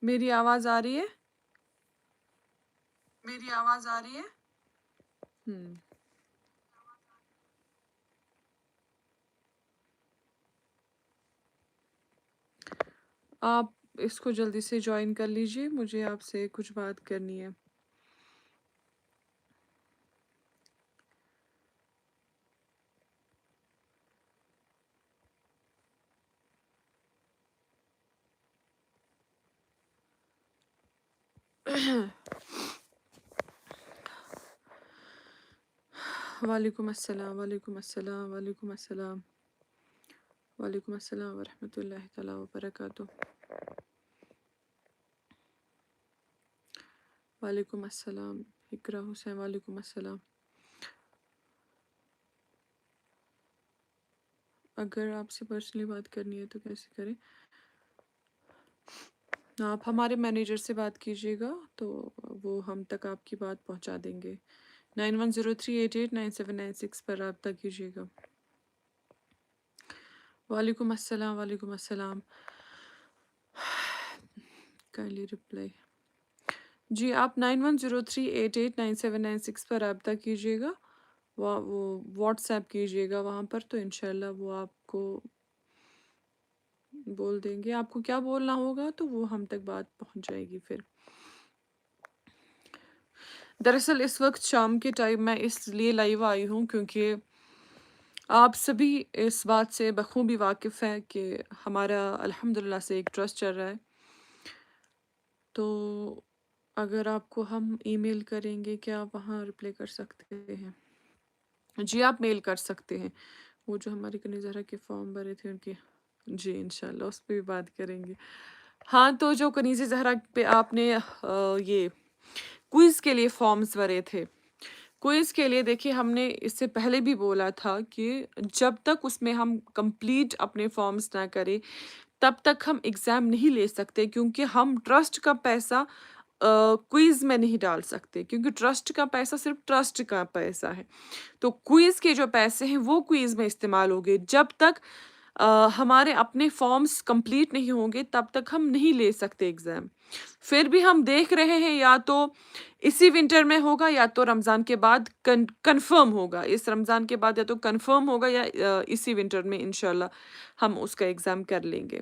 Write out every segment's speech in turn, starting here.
میری آواز آ رہی ہے؟ میری آواز آ رہی ہے؟ آپ اس کو جلدی سے جوائن کر لیجئے، مجھے آپ سے کچھ بات کرنی ہے۔ وعلیکم السلام، وعلیکم السلام، وعلیکم السلام، وعلیکم السلام ورحمۃ اللہ تعالیٰ وبرکاتہ۔ وعلیکم السلام اقرا حسین، وعلیکم السلام۔ اگر آپ سے پرسنلی بات کرنی ہے تو کیسے کریں؟ آپ ہمارے مینیجر سے بات کیجیے گا تو وہ ہم تک آپ کی بات پہنچا دیں گے۔ 9103889796 پر رابطہ کیجیے گا۔ وعلیکم السلام، وعلیکم السلام۔ کائنڈلی رپلائی جی، آپ 9103889796 پر رابطہ کیجیے گا، وہ واٹس ایپ کیجیے گا وہاں پر، تو انشاءاللہ وہ آپ کو بول دیں گے آپ کو کیا بولنا ہوگا، تو وہ ہم تک بات پہنچ جائے گی۔ پھر دراصل اس وقت شام کے ٹائم میں اس لیے لائیو آئی ہوں کیونکہ آپ سبھی اس بات سے بخوبی واقف ہیں کہ ہمارا الحمدللہ سے ایک ٹرسٹ چل رہا ہے، تو اگر آپ کو ہم ای میل کریں گے کیا آپ وہاں رپلائی کر سکتے ہیں؟ جی آپ میل کر سکتے ہیں، وہ جو ہماری کنی زہرا کے فارم بھرے تھے ان کے، جی انشاءاللہ اس پہ بھی بات کریں گے۔ ہاں، تو جو کنیز زہرا پہ آپ نے یہ کوئز کے لیے فارمز بھرے تھے، کوئز کے لیے دیکھیے ہم نے اس سے پہلے بھی بولا تھا کہ جب تک اس میں ہم کمپلیٹ اپنے فارمز نہ کریں تب تک ہم ایگزام نہیں لے سکتے، کیونکہ ہم ٹرسٹ کا پیسہ کوئز میں نہیں ڈال سکتے، کیونکہ ٹرسٹ کا پیسہ صرف ٹرسٹ کا پیسہ ہے، تو کوئز کے جو پیسے ہیں وہ کوئز میں استعمال ہوگے۔ جب تک ہمارے اپنے فارمز کمپلیٹ نہیں ہوں گے تب تک ہم نہیں لے سکتے ایگزام۔ پھر بھی ہم دیکھ رہے ہیں یا تو اسی ونٹر میں ہوگا یا تو رمضان کے بعد کنفرم ہوگا، اس رمضان کے بعد یا تو کنفرم ہوگا یا اسی ونٹر میں انشاءاللہ ہم اس کا ایگزام کر لیں گے۔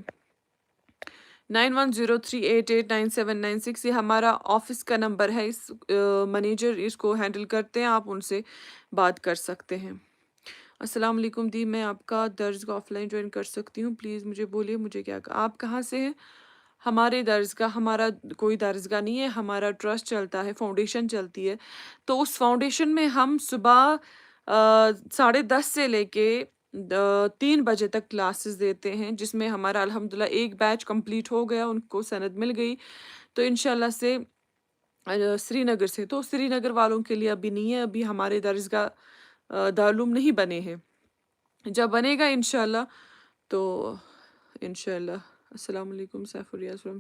9103889796 یہ ہمارا آفس کا نمبر ہے، اس مینیجر اس کو ہینڈل کرتے ہیں، آپ ان سے بات کر سکتے ہیں۔ السلام علیکم دی، میں آپ کا درسگاہ آف لائن جوائن کر سکتی ہوں؟ پلیز مجھے بولیے مجھے کیا آپ کہاں سے ہیں؟ ہمارے درسگاہ، ہمارا کوئی درسگاہ نہیں ہے، ہمارا ٹرسٹ چلتا ہے، فاؤنڈیشن چلتی ہے، تو اس فاؤنڈیشن میں ہم صبح 10:30 سے لے کے 3 بجے تک کلاسز دیتے ہیں، جس میں ہمارا الحمدللہ ایک بیچ کمپلیٹ ہو گیا، ان کو سند مل گئی، تو انشاءاللہ سے سری نگر سے، تو سری نگر والوں کے لیے ابھی نہیں ہے، ابھی ہمارے درسگاہ دارالعلوم نہیں بنے ہیں، جب بنے گا انشاءاللہ تو انشاءاللہ۔ السلام علیکم سیف الریاض فرام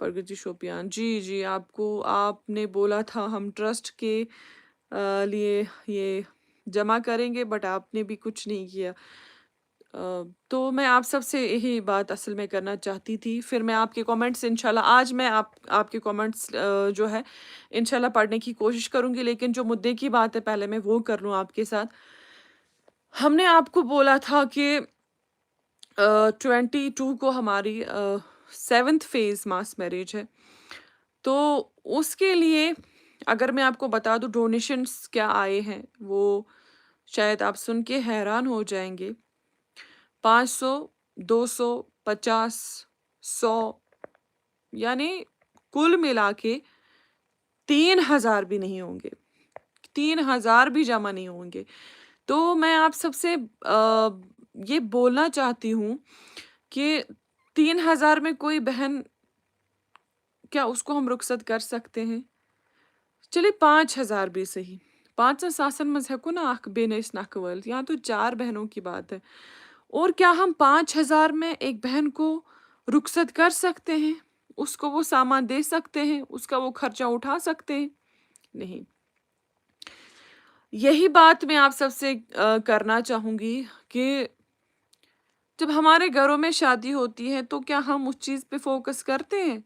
پرگتی جی شوپیان، جی آپ نے بولا تھا ہم ٹرسٹ کے لیے یہ جمع کریں گے، بٹ آپ نے بھی کچھ نہیں کیا، تو میں آپ سب سے یہی بات اصل میں کرنا چاہتی تھی۔ پھر میں آپ کے کامنٹس انشاءاللہ آج میں آپ کے کامنٹس جو ہے انشاءاللہ پڑھنے کی کوشش کروں گی، لیکن جو مدعے کی بات ہے پہلے میں وہ کر لوں آپ کے ساتھ۔ ہم نے آپ کو بولا تھا کہ 22 کو ہماری 7th فیز ماس میریج ہے، تو اس کے لیے اگر میں آپ کو بتا دوں ڈونیشنز کیا آئے ہیں، وہ شاید آپ سن کے حیران ہو جائیں گے۔ 500، 200، 50، 100، یعنی کل ملا کے 3000 بھی نہیں ہوں گے، 3000 بھی جمع نہیں ہوں گے۔ تو میں آپ سب سے یہ بولنا چاہتی ہوں کہ 3000 میں کوئی بہن کیا اس کو ہم رخصت کر سکتے ہیں؟ چلے 5000 بھی صحیح، 5,000 مز ہیکو نا اخ بین اس نکھ ول، یہاں تو 4 بہنوں کی بات ہے، اور کیا ہم 5000 میں ایک بہن کو رخصت کر سکتے ہیں؟ اس کو وہ سامان دے سکتے ہیں؟ اس کا وہ خرچہ اٹھا سکتے ہیں؟ نہیں۔ یہی بات میں آپ سب سے کرنا چاہوں گی کہ جب ہمارے گھروں میں شادی ہوتی ہے تو کیا ہم اس چیز پہ فوکس کرتے ہیں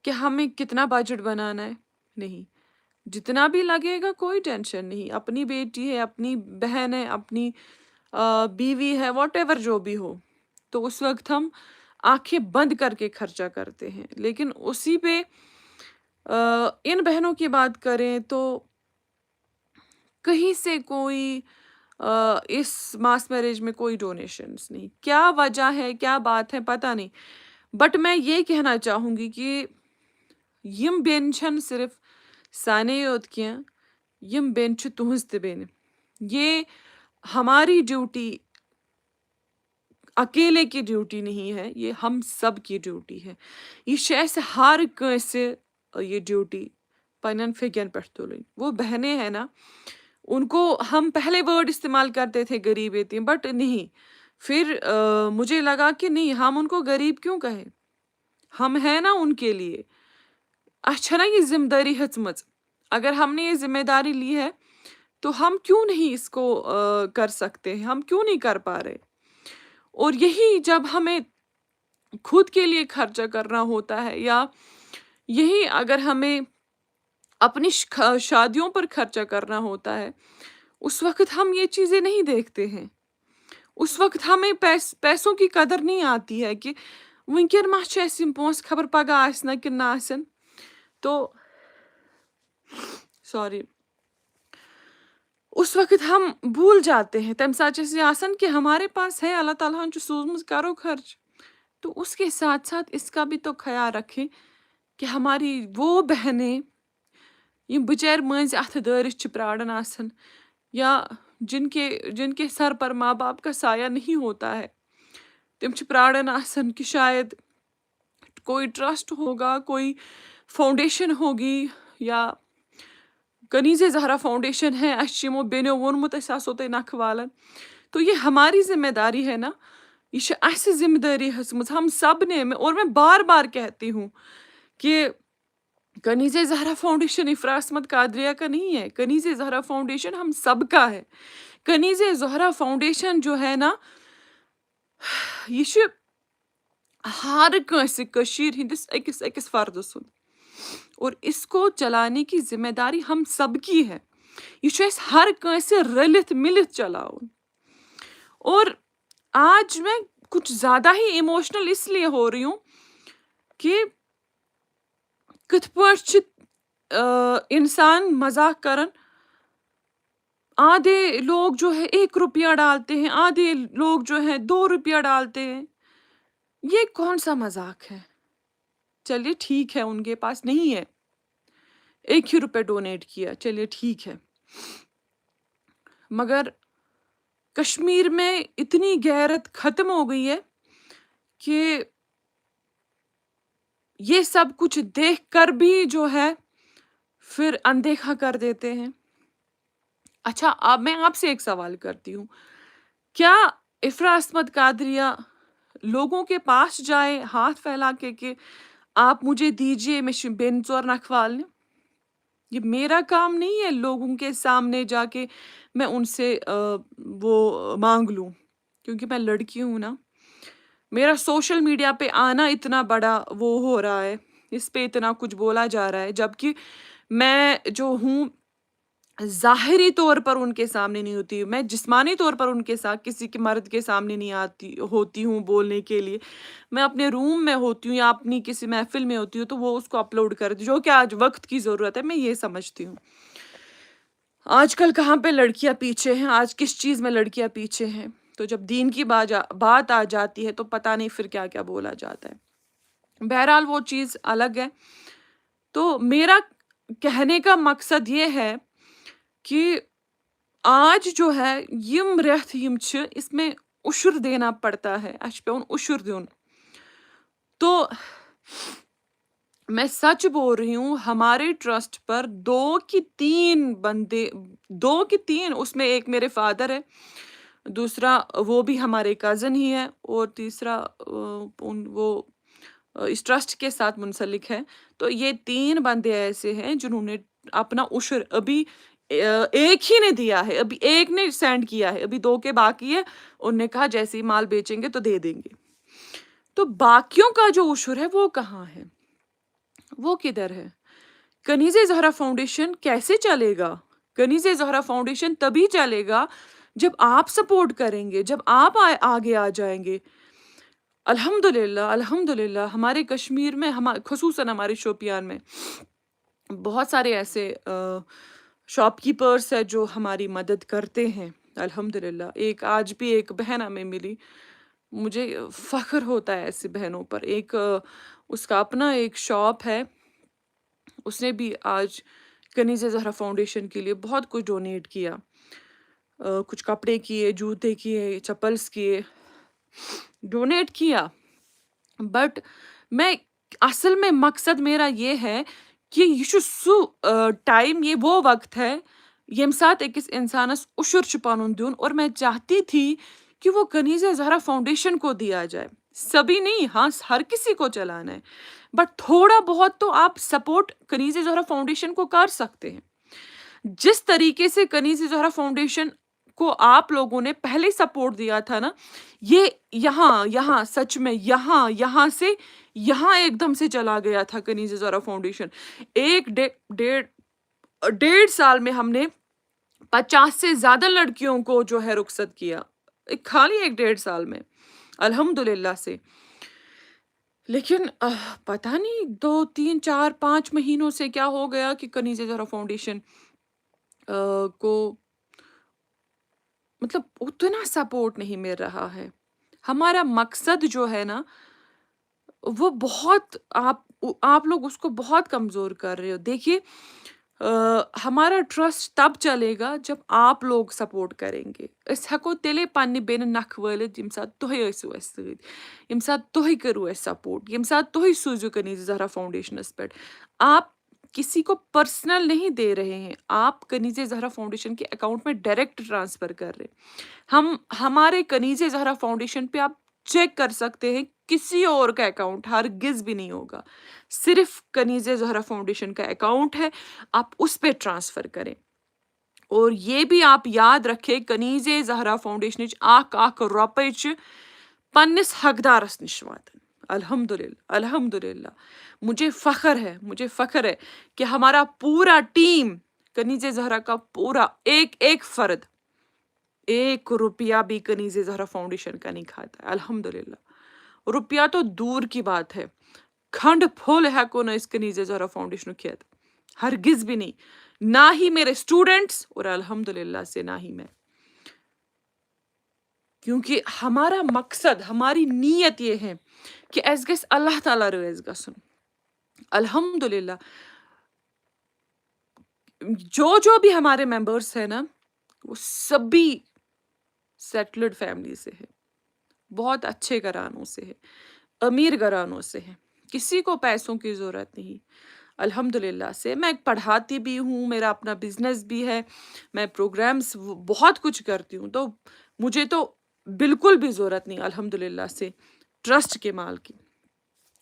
کہ ہمیں کتنا بجٹ بنانا ہے، نہیں، جتنا بھی لگے گا کوئی ٹینشن نہیں، اپنی بیٹی ہے، اپنی بہن ہے، اپنی بیوی ہے، واٹ ایور جو بھی ہو، تو اس وقت ہم آنکھیں بند کر کے خرچہ کرتے ہیں. لیکن اسی پہ ان بہنوں کی بات کریں تو کہیں سے کوئی اس ماس میرج میں کوئی ڈونیشنز نہیں. کیا وجہ ہے، کیا بات ہے، پتہ نہیں. بٹ میں یہ کہنا چاہوں گی کہ یم بین چھن صرف سانے یوت کینٛہہ، یم بین چھِ تُہنٛز تہِ بیٚنہِ. یہ ہماری ڈیوٹی اکیلے کی ڈیوٹی نہیں ہے، یہ ہم سب کی ڈیوٹی ہے. یہ چھِ اَسہِ ہر کٲنٛسہِ یہ ڈیوٹی پنٛنٮ۪ن فیکٮ۪ن پٮ۪ٹھ تُلٕنۍ. وہ بہنیں ہیں نا، ان کو ہم پہلے ورڈ استعمال کرتے تھے غریب یتیم، بٹ نہیں، پھر مجھے لگا کہ نہیں، ہم ان کو غریب کیوں کہیں، ہم ہیں نا ان کے لیے. اَسہِ چھےٚ نا یہ ذمہ داری ہیٚژمٕژ. اگر ہم نے یہ ذمہ داری لی ہے تو ہم کیوں نہیں اس کو کر سکتے ہیں، ہم کیوں نہیں کر پا رہے. اور یہی جب ہمیں خود کے لیے خرچہ کرنا ہوتا ہے، یا یہی اگر ہمیں اپنی شادیوں پر خرچہ کرنا ہوتا ہے، اس وقت ہم یہ چیزیں نہیں دیکھتے ہیں. اس وقت ہمیں پیسوں کی قدر نہیں آتی ہے کہ ونکین ما چھِ اَسہِ یِم پونٛسہٕ، خبر پگاہ آسہِ نا کِنہٕ نہ آسن. تو سوری، اس وقت ہم بھول جاتے ہیں. تمہِ ساتہٕ چھِ اَسہِ یہِ آسان کہ ہمارے پاس ہے، اللہ تعالیٰ ہن چھُ سوٗزمٕژ، کرو خرچ. تو اس کے ساتھ ساتھ اس کا بھی تو خیال رکھیں کہ ہماری وہ بہنیں یم بچارِ مٔنٛزۍ اَتھٕ دٲرِتھ چھِ پرٛاران آسان، یا جن کے سر پر ماں باپ کا سایہ نہیں ہوتا ہے، تم چھِ پرٛاران آسان کہ شاید کوئی ٹرسٹ ہوگا، کوئی فاؤنڈیشن ہوگی، یا کنیز زہرا فاؤنڈیشن ہے، اَسہِ چھِ یِمو بیٚنیو ووٚنمُت أسۍ آسو تۄہہِ نکھٕ والان. تو یہ ہماری ذمہ داری ہے نا، یہ چھِ اَسہِ ذمہ داری ہیٚژمٕژ ہم سب نے. اور میں بار بار کہتی ہوں کہ کنیز زہرا فاؤنڈیشن افرا عصمت قادریہ کا نہیں ہے، کنیز زہرا فاؤنڈیشن ہم سب کا ہے. کنیز زہرا فاؤنڈیشن جو ہے نا، یہ چھِ ہر کٲنٛسہِ کٔشیٖرِ ہِنٛدِس أکِس أکِس فردٕ سُنٛد. اور اس کو چلانے کی ذمہ داری ہم سب کی ہے. یہ چھُ اَسہِ ہر کٲنٛسہِ رٔلِتھ مِلِتھ چلاوُن. اور آج میں کچھ زیادہ ہی ایموشنل اس لیے ہو رہی ہوں کہ کتھ پٲٹھۍ چھِ انسان مذاق کرن. آدھے لوگ جو ہے 1 روپیہ ڈالتے ہیں، آدھے لوگ جو ہے 2 روپیہ ڈالتے ہیں. یہ کون سا مذاق ہے؟ چلیے ٹھیک ہے، ان کے پاس نہیں ہے، 1 ہی روپے ڈونیٹ کیا، چلیے ٹھیک ہے. مگر کشمیر میں اتنی غیرت ختم ہو گئی ہے کہ یہ سب کچھ دیکھ کر بھی جو ہے پھر اندیکھا کر دیتے ہیں. اچھا، اب میں آپ سے ایک سوال کرتی ہوں، کیا افرا عصمت قادریہ لوگوں کے پاس جائے ہاتھ پھیلا کے کہ آپ مجھے دیجیے، میں بیٚنہِ 4 نکھٕ والنہِ؟ یہ میرا کام نہیں ہے لوگوں کے سامنے جا کے میں ان سے وہ مانگ لوں، کیونکہ میں لڑکی ہوں نا. میرا سوشل میڈیا پہ آنا اتنا بڑا وہ ہو رہا ہے، اس پہ اتنا کچھ بولا جا رہا ہے، جبکہ میں جو ہوں ظاہری طور پر ان کے سامنے نہیں ہوتی ہوں. میں جسمانی طور پر ان کے ساتھ کسی کے مرد کے سامنے نہیں ہوتی ہوں بولنے کے لیے. میں اپنے روم میں ہوتی ہوں یا اپنی کسی محفل میں ہوتی ہوں تو وہ اس کو اپلوڈ کرتی، جو کہ آج وقت کی ضرورت ہے. میں یہ سمجھتی ہوں آج کل کہاں پہ لڑکیاں پیچھے ہیں، آج کس چیز میں لڑکیاں پیچھے ہیں. تو جب دین کی بات آ جاتی ہے تو پتہ نہیں پھر کیا کیا بولا جاتا ہے. بہرحال وہ چیز الگ ہے. تو میرا کہنے کا مقصد یہ ہے کہ آج جو ہے یم ریتھ یم چھِ، اس میں عشر دینا پڑتا ہے، اَسہِ چھُ پیوان عشر دیُن. تو میں سچ بول رہی ہوں، ہمارے ٹرسٹ پر 2 کی 3 بندے، 2 کی 3، اس میں ایک میرے فادر ہے، دوسرا وہ بھی ہمارے کزن ہی ہے، اور تیسرا وہ اس ٹرسٹ کے ساتھ منسلک ہے. تو یہ 3 بندے ایسے ہیں جنہوں نے اپنا عشر ابھی ایک ہی نے دیا ہے، ابھی ایک نے سینڈ کیا ہے، ابھی 2 کے باقی ہے. انہوں نے کہا جیسے ہی مال بیچیں گے تو دے دیں گے. تو باقیوں کا جو عشر ہے وہ کہاں ہے؟ وہ کدھر ہے؟ کنیز زہرا فاؤنڈیشن کیسے چلے گا؟ کنیز زہرا فاؤنڈیشن تبھی چلے گا جب آپ سپورٹ کریں گے، جب آپ آگے آ جائیں گے۔ الحمدللہ ہمارے کشمیر میں، خصوصاً ہمارے شوپیان میں بہت سارے ایسے شاپ کیپرس ہیں جو ہماری مدد کرتے ہیں۔ الحمدللہ آج بھی ایک بہن ہمیں ملی، مجھے فخر ہوتا ہے ایسی بہنوں پر۔ اس کا اپنا ایک شاپ ہے، اس نے بھی آج کنیز زہرا فاؤنڈیشن کے لیے بہت کچھ ڈونیٹ کیا، کچھ کپڑے کیے، جوتے کیے، چپلس کیے، ڈونیٹ کیا۔ بٹ میں اصل میں مقصد میرا یہ ہے کہ یہ سو ٹائم، یہ وہ وقت ہے یم ساتھ ایکس انسانس اشر چھ پنن دیون، اور میں چاہتی تھی کہ وہ کنیز زہرا فاؤنڈیشن کو دیا جائے۔ سبھی نہیں، ہاں ہر کسی کو چلانا ہے، بٹ تھوڑا بہت تو آپ سپورٹ کنیز زہرا فاؤنڈیشن کو کر سکتے ہیں۔ جس طریقے سے کنیز زہرا فاؤنڈیشن کو آپ لوگوں نے پہلے سپورٹ دیا تھا نا، یہ یہاں سچ میں یہاں سے یہاں ایک دم سے چلا گیا تھا کنیز زہرا فاؤنڈیشن۔ ایک 1.5 سال میں ہم نے 50 سے زیادہ لڑکیوں کو جو ہے رخصت کیا، خالی 1.5 سال میں، الحمدللہ سے۔ لیکن پتہ نہیں 2 3 4 5 مہینوں سے کیا ہو گیا کہ کنیز زہرا فاؤنڈیشن کو مطلب اتنا سپورٹ نہیں مل رہا ہے۔ ہمارا مقصد جو ہے نا، وہ بہت آپ لوگ اس کو بہت کمزور کر رہے ہو۔ دیکھیے، ہمارا ٹرسٹ تب چلے گا جب آپ لوگ سپورٹ کریں گے۔ اس ہیکو تیلے پننہِ بیٚنہِ نکھٕ وٲلِتھ ییٚمہِ ساتہٕ تُہۍ ٲسِو اَسہِ سۭتۍ، ییٚمہِ ساتہٕ تُہۍ کٔرِو اَسہِ سپورٹ، ییٚمہِ ساتہٕ تُہۍ سوٗزِو کنیز زہرا فاؤنڈیشنس پٮ۪ٹھ۔ آپ کسی کو پرسنل نہیں دے رہے ہیں، آپ کنیز زہرا فاؤنڈیشن کے اکاؤنٹ میں ڈائریکٹ ٹرانسفر کر رہے۔ ہمارے کنیز زہرا فاؤنڈیشن پہ آپ چیک کر سکتے ہیں، کسی اور کا اکاؤنٹ ہرگز بھی نہیں ہوگا، صرف کنیز زہرا فاؤنڈیشن کا اکاؤنٹ ہے، آپ اس پہ ٹرانسفر کریں۔ اور یہ بھی آپ یاد رکھیں، کنیز زہرا فاؤنڈیشن اکھ رۄپے چھ پننس حقدارس نش واتان۔ الحمدللہ مجھے فخر ہے کہ ہمارا پورا ٹیم، کنیز زہرا کا پورا ایک فرد 1 روپیہ بھی کنیز زہرا فاؤنڈیشن کا نہیں کھاتا ہے۔ الحمدللہ روپیہ تو دور کی بات ہے، کھنڈ پھول ہیکو نہ اس کنیز زہرا فاؤنڈیشن کھیت، ہرگز بھی نہیں، نہ ہی میرے اسٹوڈنٹس، اور الحمدللہ سے نہ ہی میں۔ کیونکہ ہمارا مقصد، ہماری نیت یہ ہے کہ اس گژھِ اللہ تعالیٰ رٲضۍ گژھُن۔ الحمدللہ جو بھی ہمارے ممبرس ہیں نا، وہ سبھی سیٹلڈ فیملی سے ہے، بہت اچھے گھرانوں سے ہے، امیر گھرانوں سے ہے، کسی کو پیسوں کی ضرورت نہیں۔ الحمدللہ سے میں پڑھاتی بھی ہوں، میرا اپنا بزنس بھی ہے، میں پروگرامس بہت کچھ کرتی ہوں، تو مجھے تو بالکل بھی ضرورت نہیں الحمدللہ سے ٹرسٹ کے مال کی۔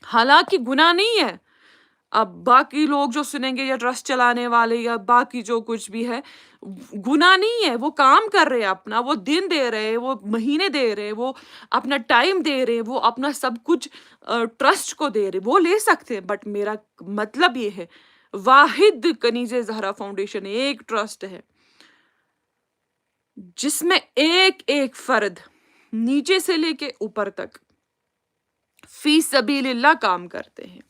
حالانکہ گناہ نہیں ہے، اب باقی لوگ جو سنیں گے، یا ٹرسٹ چلانے والے یا باقی جو کچھ بھی ہے، گناہ نہیں ہے، وہ کام کر رہے ہیں اپنا، وہ دن دے رہے، وہ مہینے دے رہے، وہ اپنا ٹائم دے رہے، وہ اپنا سب کچھ ٹرسٹ کو دے رہے، وہ لے سکتے ہیں۔ بٹ میرا مطلب یہ ہے، واحد کنیز زہرا فاؤنڈیشن ایک ٹرسٹ ہے جس میں ایک فرد نیچے سے لے کے اوپر تک فی سبیل اللہ کام کرتے ہیں،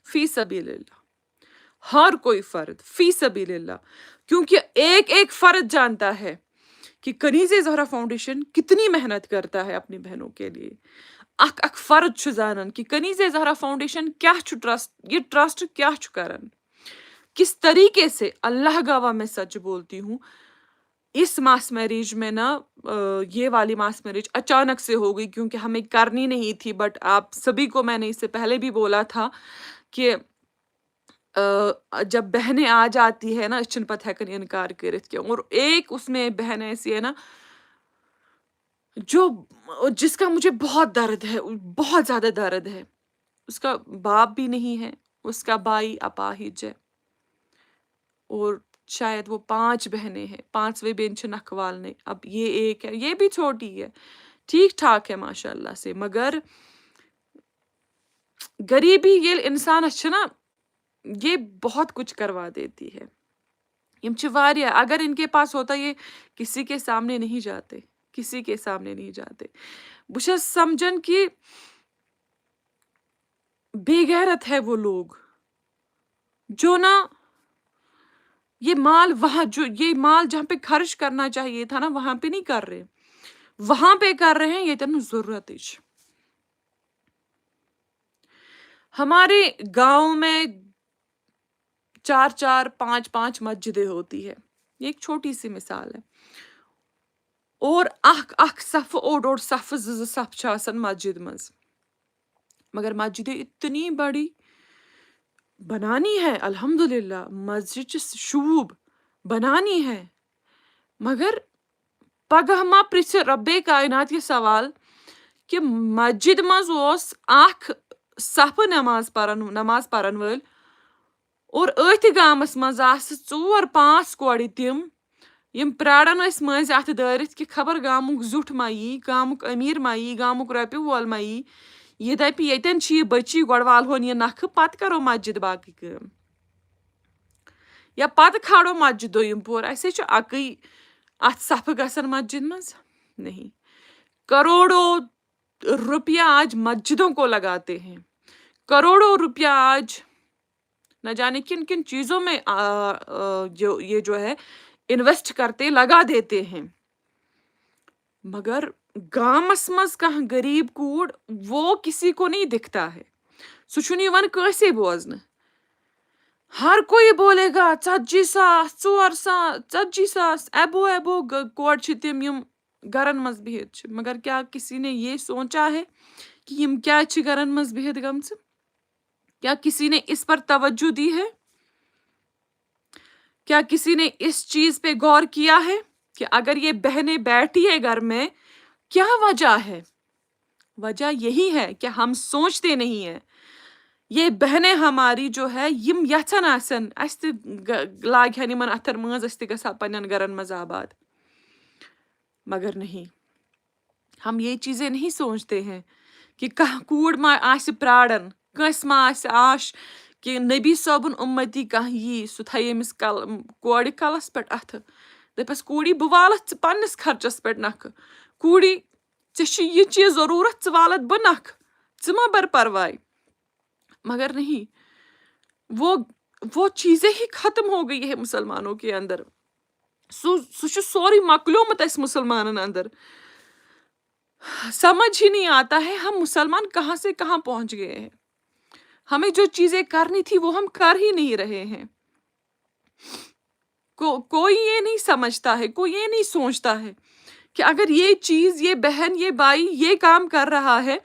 فی سبیل اللہ، ہر کوئی فرد فی سبیل اللہ، کیونکہ ایک فرد جانتا ہے کہ کنیز زہرا فاؤنڈیشن کتنی محنت کرتا ہے اپنی بہنوں کے لیے۔ اک فرد چھ زانن کہ کنیز زہرا فاؤنڈیشن کیا چھ ٹرسٹ، یہ ٹرسٹ کیا چھ کرن، کس طریقے سے۔ اللہ گواہ میں سچ بولتی ہوں، اس ماس میریج میں نا، یہ والی ماس میریج اچانک سے ہو گئی، کیونکہ ہمیں کرنی نہیں تھی، بٹ آپ سبھی کو میں نے اس سے پہلے بھی بولا تھا کہ جب بہنیں آ جاتی ہے نا، اس چھن پتہ ہیکن انکار کرت کیا۔ اور ایک اس میں بہن ایسی ہے نا جس کا مجھے بہت درد ہے، بہت زیادہ درد ہے۔ اس کا باپ بھی نہیں ہے، اس کا بھائی اپاہج ہے، اور شاید وہ 5 بہنیں ہیں، 5ویں بہن چھ نکھوالنے، اب یہ ایک ہے، یہ بھی چھوٹی ہے، ٹھیک ٹھاک ہے ماشاء اللہ سے۔ مگر غریبی ییل انسانس چھ نا یہ بہت کچھ کروا دیتی ہے. یم چھ واریاہ، اگر ان کے پاس ہوتا یہ کسی کے سامنے نہیں جاتے، کسی کے سامنے نہیں جاتے. بہٕ چھَس سمجھان کہ بے غیرت ہے وہ لوگ جو نا یہ مال وہاں، جو یہ مال جہاں پہ خرچ کرنا چاہیے تھا نا وہاں پہ نہیں کر رہے، وہاں پہ کر رہے ہیں یتن ضرورت. ہمارے گاؤں میں 4 5 5 مسجدیں ہوتی ہے. یہ ایک چھوٹی سی مثال ہے. اور اکھ صف اوڑ صف زٕ صف چھ آسان مسجد مز، مگر مسجدیں اتنی بڑی بنانی ہے. الحمدللہ مسجد چھ شوب بنانی ہے، مگر پگہ ما پرژھِ رب کائنات یہ سوال کہ مسجد مز اوس اکھ صف نماز پرن ول، اور اتھ گامس مز آسہٕ 4 5 کورِ تم یم پراران ٲسۍ مٔنزۍ اتھ دٲرتھ کہ خبر گامُک زیُٹھ ما یی، گامُک امیر ما یی، گامُک رۄپیہِ وول ما یی، یہ دپہِ ییٚتٮ۪ن چھِ یہ بچی گۄڈٕ والہون یہ نکھٕ پتہٕ کرو مسجد باقٕے کٲم، یا پتہٕ کھالو مسجد دوٚیِم پور. اسے چھُ اکٕے اتھ صفہٕ گژھان مسجد مز؟ نہیں. کروڑوں روپیہ آج مسجدوں کو لگاتے ہیں، کروڑوں روپیہ آج نہ جانے کن کن چیزوں میں یہ جو ہے انویسٹ کرتے لگا دیتے ہیں، مگر گامس مز کانٛہہ غریب کوٗر وہ کسی کو نہیں دکھتا ہے. سُہ چھُنہٕ یِوان کٲنٛسے بوزنہٕ. ہر کوئی بولے گا 40,000 4,000 ایبو کورِ چھِ تِم یم گرن مز بہتھ چھِ، مگر کیا کسی نے یہ سوچا ہے کہ یم کیا چھِ گرن مز بہتھ گمژٕ؟ کیا کسی نے اس پر توجہ دی ہے؟ کیا کسی نے اس چیز پہ غور کیا ہے کہ اگر یہ بہنیں بیٹھی ہے گھر میں کیا وجہ ہے؟ وجہ یہی ہے کہ ہم سوچتے نہیں ہیں. یہ بہنیں ہماری جو ہے یم یژھان آسن اس تہ لاگہن یمن اتھر منز، اس تہ گژھا پنن گرن مز آباد، مگر نہیں. ہم یہ چیزیں نہیں سوچتے ہیں کہ کانٛہہ کوٗر ما آسہِ پراران، کٲنٛسہِ ما آسہِ آش کہ نبی صٲبُن اُمتی کانٛہہ یی، سُہ تھایہِ أمِس کورِ کلس پٮ۪ٹھ اتھٕ، دپٮ۪س کوٗری بہٕ والتھ ژٕ پننس خرچس پٮ۪ٹھ نکھٕ، کوٗری ژےٚ چھُے یہِ چیٖز ضروٗرت ژٕ والتھ بہٕ نکھٕ، ژٕ ما بر پرواے. مگر نہیں، وہ چیزیں ہی ختم ہو گئی ہے مسلمانوں کے اندر. سُہ چھُ سورُے مکلیومُت اسہِ مسلمانن اندر. سمجھ ہی نہیں آتا ہے ہم مسلمان کہاں سے کہاں پہنچ گئے ہیں. ہمیں جو چیزیں کرنی تھی وہ ہم کر ہی نہیں رہے ہیں. کوئی یہ نہیں سمجھتا ہے، کوئی یہ نہیں سوچتا ہے کہ اگر یہ چیز، یہ بہن، یہ بھائی یہ کام کر رہا ہے،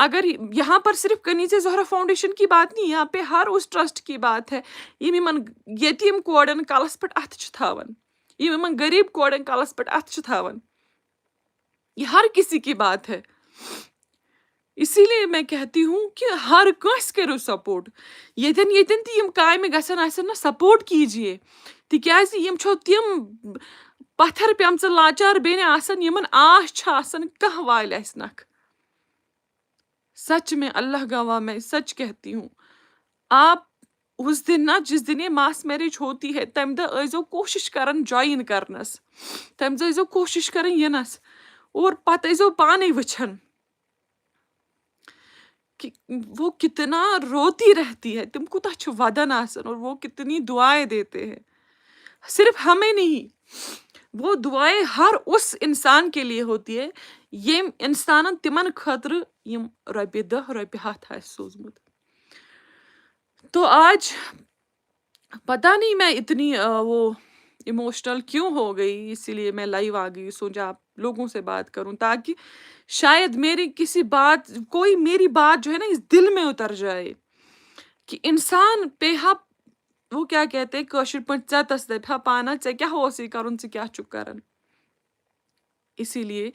اگر یہاں پر صرف کنیز زہرا فاؤنڈیشن کی بات نہیں، یہاں پہ ہر اس ٹرسٹ کی بات ہے یم یمن یتیم کورن کلس پٮ۪ٹھ اتھٕ چھِ تھاوان، یم یمن غریب کورن کلس پٮ۪ٹھ اتھٕ چھِ تھاوان. یہ ہر کسی کی بات ہے. اسی لیے میں کہتی ہوں کہ ہر کانٛسہِ کٔرِو سپورٹ. ییٚتٮ۪ن ییٚتٮ۪ن تہِ یم کامہِ گژھن آسن نا سپورٹ کیجیے، تِکیٛازِ یم چھو تِم پتھر پیمژٕ لاچار بیٚنہِ آسان یمن آش چھِ آسان کانٛہہ والہِ اسہِ نکھٕ. سچ میں اللہ گواہ میں سچ کہتی ہوں، آپ اس دن نا جس دن یہ ماس میرج ہوتی ہے تمہ دہ ٲسۍزیو کوشش کران جوائن کرنس، تمہ دہ ٲسۍزیو کوشش کران ینس، اور پتہٕ ٲسۍزیو پانے وٕچھان کہ وہ کتنا روتی رہتی ہے، تم کوتاہ چھِ ودان آسان، اور وہ کتنی دعائیں دیتے ہیں. صرف ہمیں نہیں، وہ دعائیں ہر اس انسان کے لیے ہوتی ہے یم انسانن تمن خاطر یم رۄپیہِ 10 رۄپیہِ 100 آسہِ سوٗزمُت. تو آج پتہ نہیں میں اتنی وہ ایموشنل کیوں ہو گئی، اسی لیے میں لائیو آ گئی، سوچا آپ لوگوں سے بات کروں تاکہ شاید میری کسی بات، کوئی میری بات جو ہے نا اس دل میں اتر جائے کہ انسان پیہا، وہ کیا کہتے ہیں کٲشر پٲٹھۍ ژٮ۪تس دپہِ ہا پانا ژےٚ کیٛاہ اوسُے کرُن ژٕ کیٛاہ چھُکھ کران. اسی لیے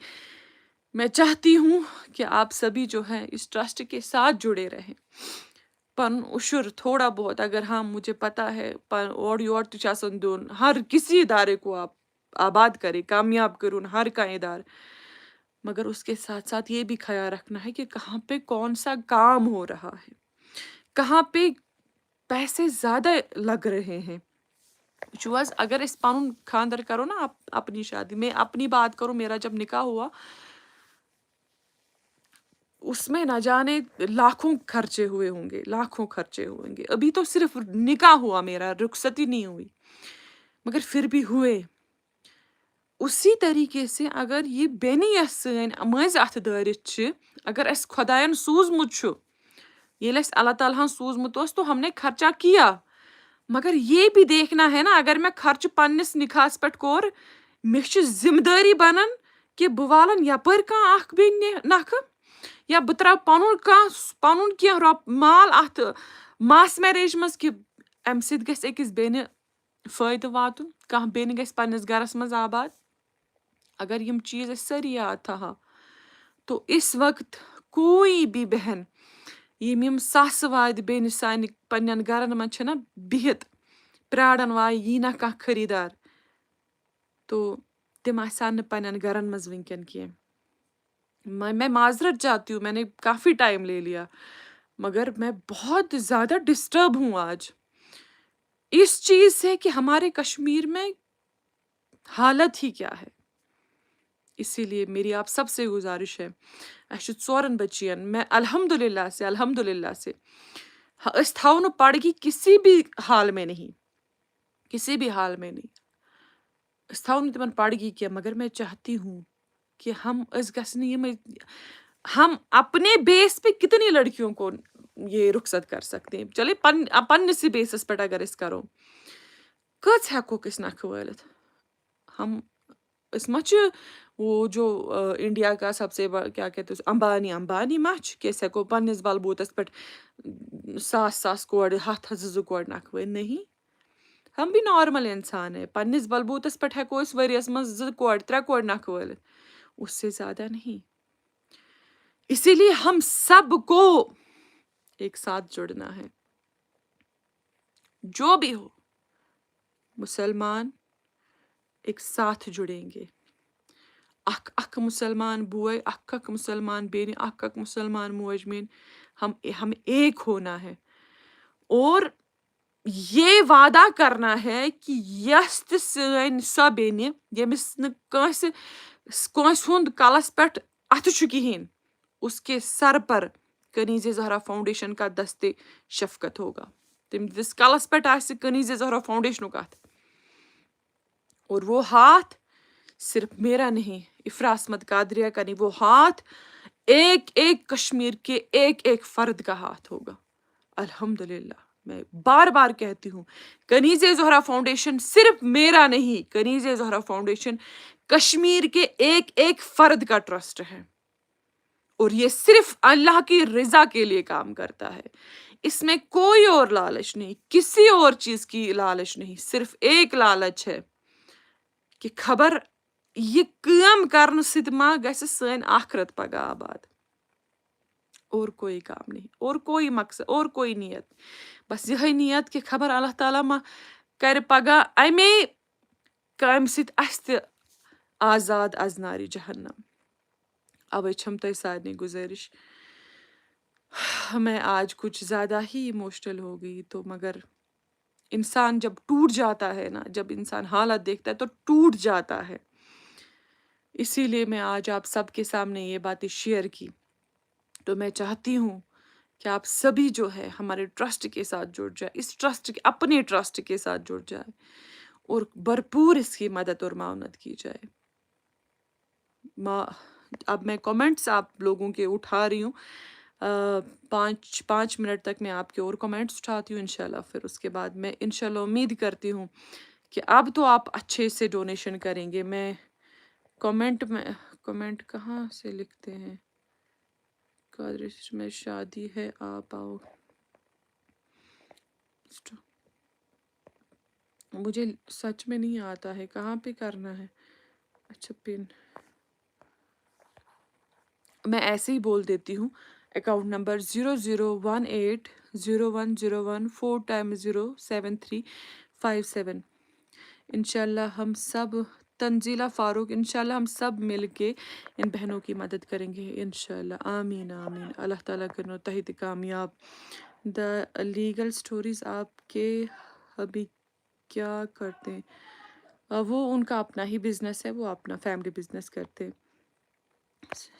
میں چاہتی ہوں کہ آپ سبھی جو ہیں اس ٹرسٹ کے ساتھ جڑے رہیں. پن عشر تھوڑا بہت اگر ہاں مجھے پتا ہے اور یور تہِ چھُ آسان دیُن، ہر کسی ادارے کو آپ آباد کرے، کامیاب کرون ہر کانٛہہ ادارٕ، مگر اس کے ساتھ ساتھ یہ بھی خیال رکھنا ہے کہ کہاں پہ کون سا کام ہو رہا ہے، کہاں پہ پیسے زیادہ لگ رہے ہیں. چوز اگر اس پن خاندر کرو نا اپنی شادی میں اپنی بات کروں میرا جب نکاح ہوا اس میں نہ جانے لاکھوں خرچے ہوئے ہوں گے لاکھوں خرچے ہوئیں گے. ابھی تو صرف نکاح ہوا میرا رخصتی نہیں ہوئی مگر پھر بھی ہوئے. اسی طریقے سے اگر یہ بینی یس سن مز ات دٲرِتھ چھ اگر اس خدایَن سوٗزمُت چھُ ییٚلہِ اَسہِ اللہ تعالیٰ ہن سوٗزمُت اوس تو ہم نے خرچہ کیا مگر یہ بھی دیکھنا ہے نا اگر میں خرچ پننس نکاحس پٮ۪ٹھ کوٚر مےٚ چھِ ذمہٕ دٲری بنان کہ بہٕ والن یپٲرۍ کانٛہہ اکھ بیٚنہِ نکھٕ یا بہٕ ترٛاوٕ پنُن کینٛہہ مال اتھ ماس میریج منٛز کہ امہِ سۭتۍ گژھِ أکِس بیٚنہِ فٲیدٕ واتُن کانٛہہ بیٚنہِ گژھِ پننِس گرس منٛز آباد. اگر یم چیز أسۍ سٲری یاد تھاوہو تو اس وقت کوئی بھی بہن یم ساسہٕ وادِ بیٚنہِ سانہِ پننٮ۪ن گرن منٛز چھےٚ نا بِہِتھ پرٛاران واے یی نا کانٛہہ خریٖدار تو تِم آسہٕ ہن نہٕ پننٮ۪ن گرن منٛز وٕنکٮ۪ن کینٛہہ. میں معذرت چاہتی ہوں میں نے کافی ٹائم لے لیا مگر میں بہت زیادہ ڈسٹرب ہوں آج اس چیز سے کہ ہمارے کشمیر میں حالت ہی کیا ہے. اسی لیے میری آپ سب سے گزارش ہے اسہِ چھُ 4 بچین میں الحمد للہ سے أسۍ تھاوو نہٕ پڑگی کسی بھی حال میں نہیں أسۍ تھاوو نہٕ تِمن پڑگی کینٛہہ مگر میں چاہتی ہوں کہ أسۍ گژھِ نہٕ یِمے ہم اپنے بیس پہ کتنی لڑکیوں کو یہ رخصت کر سکتے ہیں. چلے پننسٕے بیسس پٮ۪ٹھ اگر أسۍ کرو کٔژ ہٮ۪کوکھ أسۍ نکھٕ وٲلِتھ. ہم اس ما چھِ وہ جو انڈیا کا سب سے کیا کہتے ہیں امبانی ما چھِ کہ أسۍ ہٮ۪کو پننس بلبوتس پٮ۪ٹھ 1,000 کورِ 1,000 کورِ نکھوٲیِتھ. نہیں ہم بھی نارمل انسان ہے پننس بلبوتس پٮ۪ٹھ ہٮ۪کو أسۍ ؤریس منٛز 2 کورِ 3 کورِ نکھوٲلِتھ اس سے زیادہ نہیں. اسی لیے ہم سب کو ایک ساتھ جڑنا ہے جو بھی ہو مسلمان ایک ساتھ جڑیں گے. اکھ مسلمان بوئے اکھ مسلمان بیٚنہِ اکھ مسلمان موج میٲنۍ ہمیں ایک ہونا ہے اور یہ وعدہ کرنا ہے کہ یس تہِ سٲنۍ سۄ بیٚنہِ ییٚمِس نہٕ کٲنٛسہِ ہُنٛد کلس پٮ۪ٹھ اتھٕ چھُ کہیٖنۍ اس کے سر پر کنیز زہرا فاؤنڈیشن کا دستے شفقت ہوگا. تٔمِس کلس پٮ۪ٹھ آسہِ کنیز زہرا فاؤنڈیشنُک اتھ اور وہ ہاتھ صرف میرا نہیں افراز احمد قادریہ کا نہیں وہ ہاتھ ایک کشمیر کے ایک فرد کا ہاتھ ہوگا. الحمدللہ میں بار بار کہتی ہوں کنیز زہرا فاؤنڈیشن صرف میرا نہیں کنیز زہرا فاؤنڈیشن کشمیر کے ایک فرد کا ٹرسٹ ہے اور یہ صرف اللہ کی رضا کے لیے کام کرتا ہے. اس میں کوئی اور لالچ نہیں کسی اور چیز کی لالچ نہیں صرف ایک لالچ ہے کہ خبر یہ کام کرنے سۭتۍ ما گژھِ سٲنۍ آخرت پگاہ آباد. اور کوئی کام نہیں اور کوئی مقصد اور کوئی نیت بس یہے نیت کہ خبر اللہ تعالیٰ ما کرِ پگاہ امے کامہِ سۭتۍ اسہِ تہِ آزاد از نارِ جہنم. اوے چھم تۄہہِ سارنٕے گزٲرش میں آج کچھ زیادہ ہی ایموشنل ہو گئی تو مگر انسان جب ٹوٹ جاتا ہے نا جب انسان حالت دیکھتا ہے تو ٹوٹ جاتا ہے. اسی لیے میں آج آپ سب کے سامنے یہ باتیں شیئر کی تو میں چاہتی ہوں کہ آپ سبھی جو ہے ہمارے ٹرسٹ کے ساتھ جڑ جائے اس ٹرسٹ کے اپنے ٹرسٹ کے ساتھ جڑ جائے اور بھرپور اس کی مدد اور معاونت کی جائے. اب میں کمنٹس آپ لوگوں کے اٹھا رہی ہوں 5 منٹ تک میں آپ کے اور کمنٹس اٹھاتی ہوں انشاءاللہ پھر اس کے بعد میں انشاءاللہ امید کرتی ہوں کہ اب تو آپ اچھے سے ڈونیشن کریں گے. میں کمنٹ کہاں سے لکھتے ہیں قادری میں شادی ہے آپ آؤ مجھے سچ میں نہیں آتا ہے کہاں پہ کرنا ہے. اچھا پن میں ایسے ہی بول دیتی ہوں اکاؤنٹ نمبر 00180101 4x07357. انشاءاللہ ہم سب تنزیلہ فاروق انشاءاللہ ہم سب مل کے ان بہنوں کی مدد کریں گے انشاءاللہ. آمین آمین. اللہ تعالیٰ کرنو تۄہہِ تہِ کامیاب دا لیگل سٹوریز آپ کے ابھی کیا کرتے ہیں؟ وہ ان کا اپنا ہی بزنس ہے، وہ اپنا فیملی بزنس کرتے ہیں۔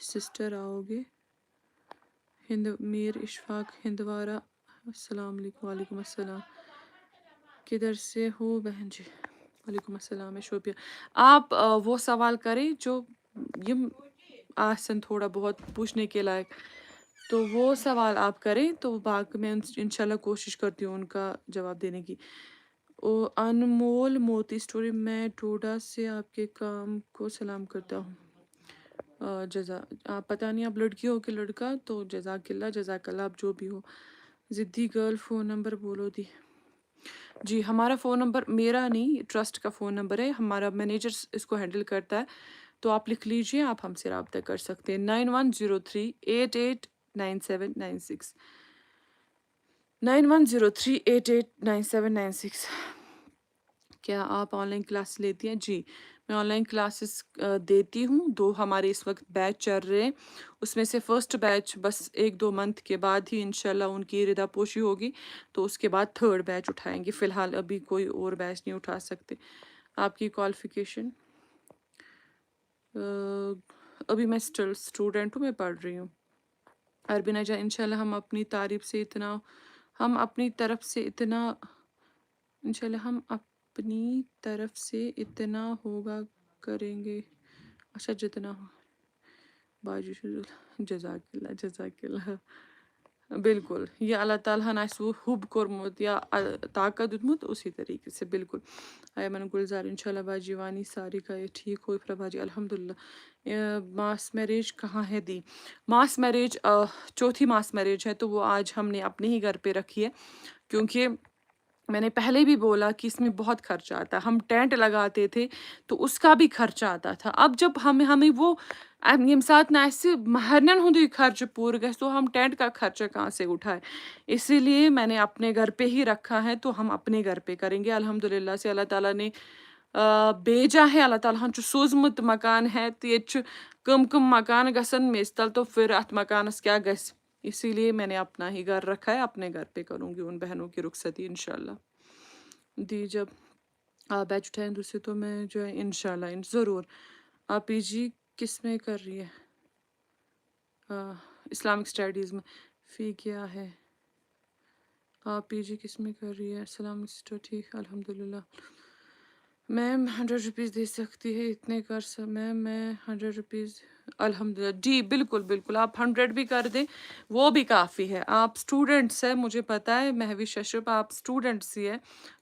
سسٹر آؤ گے؟ ہند میر اشفاق ہندوارہ، السلام علیکم۔ وعلیکم السلام، کدھر سے ہو بہن جی؟ وعلیکم السلام، میں شوپیہ۔ آپ وہ سوال کریں جو یم آسن تھوڑا بہت پوچھنے کے لائق، تو وہ سوال آپ کریں تو باقی میں انشاءاللہ کوشش کرتی ہوں ان کا جواب دینے کی۔ انمول موتی سٹوری، میں ٹوڈا سے آپ کے کام کو سلام کرتا ہوں۔ جزا آپ پتہ نہیں آپ لڑکی ہو کہ لڑکا، تو جزاک اللہ، جزاک اللہ، آپ جو بھی ہو۔ ضدی گرل فون نمبر بولو دی۔ جی ہمارا فون نمبر میرا نہیں، ٹرسٹ کا فون نمبر ہے، ہمارا مینیجر اس کو ہینڈل کرتا ہے، تو آپ لکھ لیجئے، آپ ہم سے رابطہ کر سکتے ہیں 9103889796 9103889796۔ کیا آپ آن لائن کلاس لیتی ہیں؟ جی میں آن لائن کلاسز دیتی ہوں، 2 ہمارے اس وقت بیچ چل رہے ہیں، اس میں سے فرسٹ بیچ بس 1-2 منتھ کے بعد ہی انشاءاللہ ان کی ردا پوشی ہوگی، تو اس کے بعد تھرڈ بیچ اٹھائیں گے، فی الحال ابھی کوئی اور بیچ نہیں اٹھا سکتے۔ آپ کی کوالیفیکیشن؟ ابھی میں اسٹل اسٹوڈنٹ ہوں، میں پڑھ رہی ہوں۔ عربی نجا، انشاءاللہ ہم اپنی طرف سے اتنا انشاءاللہ ہم اپنی طرف سے اتنا ہوگا کریں گے، اچھا جتنا ہو باجی جزاک اللہ، جزاک اللہ۔ بالکل یہ اللہ تعالیٰ ہن آسہِ وہ حب کوٚرمُت یا طاقت دیُتمُت اسی طریقے سے، بالکل۔ ایمن گلزار، انشاءاللہ باجی وانی سارکا یہ ٹھیک ہو افرا باجی الحمدللہ۔ ماس میریج کہاں ہے دی؟ ماس میریج چوتھی ماس میریج ہے، تو وہ آج ہم نے اپنے ہی گھر پہ رکھی ہے، کیونکہ میں نے پہلے بھی بولا کہ اس میں بہت خرچہ آتا ہے، ہم ٹینٹ لگاتے تھے تو اس کا بھی خرچہ آتا تھا، اب جب ہمیں وہ یم سات نہ اسہِ مہرنٮ۪ن ہُنٛدُے خرچہ پوٗرٕ گژھِ تو ہم ٹینٹ کا خرچہ کہاں سے اٹھائے، اسی لیے میں نے اپنے گھر پہ ہی رکھا ہے، تو ہم اپنے گھر پہ کریں گے الحمدللہ سے۔ اللہ تعالیٰ نے بیجا ہے، اللہ تعالیٰ ہن چھُ سوٗزمُت مکان ہے، تو ییٚتہِ چھُ کم مکان گژھن میٚژِ تل، تو پھر اتھ مکانس کیا گژھِ، اسی لیے میں نے اپنا ہی گھر رکھا ہے، اپنے گھر پہ کروں گی ان بہنوں کی رخصتی انشاءاللہ دی۔ جب آپ بیچ اٹھائیں دوسرے تو میں جو ہے انشاءاللہ ضرور۔ آپ پی جی کس میں کر رہی ہے؟ اسلامک اسٹڈیز میں۔ فی کیا ہے؟ آپ پی جی کس میں کر رہی ہے؟ السلام سسٹر، ٹھیک الحمدللہ۔ میم 100 روپیز دے سکتی ہے اتنے میم میں 100 روپیز الحمدللہ، جی بالکل بالکل، آپ 100 بھی کر دیں وہ بھی کافی ہے۔ آپ اسٹوڈنٹس ہیں، مجھے پتہ ہے مہوش اشرف آپ اسٹوڈنٹس ہی ہے،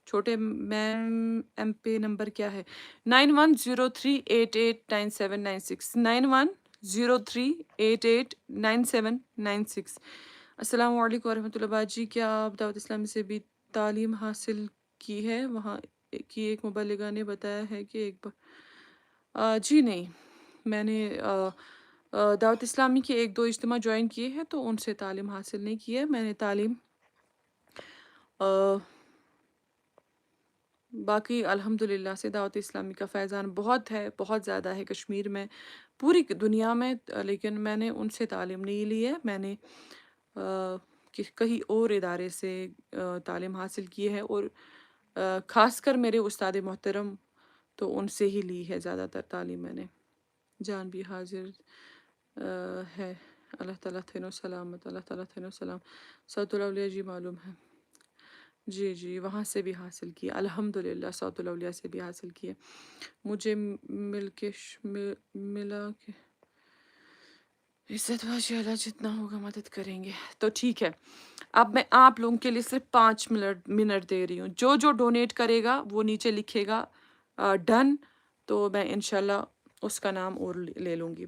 چھوٹے میم ایم پے نمبر کیا ہے؟ 9103889796 9103889796۔ السلام علیکم ورحمۃ اللہ باجی، کیا آپ دعوت اسلامی سے بھی تعلیم حاصل کی ہے؟ وہاں کی ایک مبلغہ نے بتایا ہے کہ ایک بار جی نہیں، میں نے دعوت اسلامی کے 1-2 اجتماع جوائن کیے ہیں، تو ان سے تعلیم حاصل نہیں کی ہے، میں نے تعلیم باقی الحمدللہ سے دعوت اسلامی کا فیضان بہت ہے، بہت زیادہ ہے کشمیر میں، پوری دنیا میں، لیکن میں نے ان سے تعلیم نہیں لی ہے، میں نے کہیں اور ادارے سے تعلیم حاصل کی ہے، اور خاص کر میرے استاد محترم تو ان سے ہی لی ہے زیادہ تر تعلیم میں نے۔ جان بھی حاضر ہے، اللہ تعالیٰ تھینو سلامت، اللہ تعالیٰ تھینو سلام۔ سعد الاولیاء جی معلوم ہے، جی جی وہاں سے بھی حاصل کیا الحمدللہ، سعد الاولیاء سے بھی حاصل کیا، مجھے ملا کہ عزت واجی اللہ جتنا ہوگا مدد کریں گے، تو ٹھیک ہے۔ اب میں آپ لوگوں کے لیے صرف 5 منٹ دے رہی ہوں، جو ڈونیٹ کرے گا وہ نیچے لکھے گا ڈن، تو میں انشاءاللہ اس کا نام اور لے لوں گی۔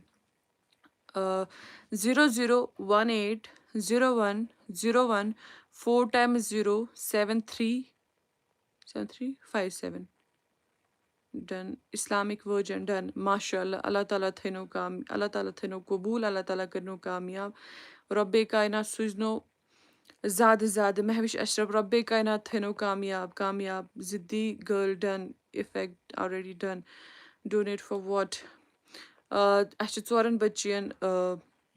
00180101 4x07357 done, Islamic virgin done, ماشاء اللہ، اللہ تعالیٰ تھینو اللہ تعالیٰ تھینو قبول، اللہ تعالیٰ کرنو کامیاب، رب کائنات سوزنو زیادہ زیادہ، مہوش اشرف رب کائنات تھینو کامیاب، ضدی girl done, effect already done, donate for what? اَسہِ چھِ 4 بچین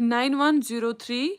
9103,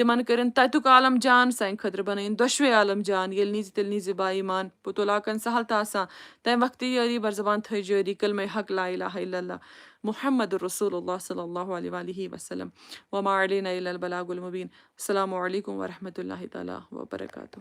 تِمن کٔرِنۍ تَتیُک عالم جان سانہِ خٲطرٕ بنٲیِن دۄشوے عالم جان ییٚلہِ نیٖزِ تیٚلہِ نیٖزِ با ایمان پوٚتُل لاکن سہل تہٕ آسان تَمہِ وقتہٕ یٲری بر زبان تھٲے جٲری کلمے حق لا الہ الا اللہ محمد رسول اللہ صلی اللہ علیہ وآلہ وسلم وما علینا الا البلاغ المبین السلام علیکم ورحمۃ اللہ تعالیٰ وبرکاتہ.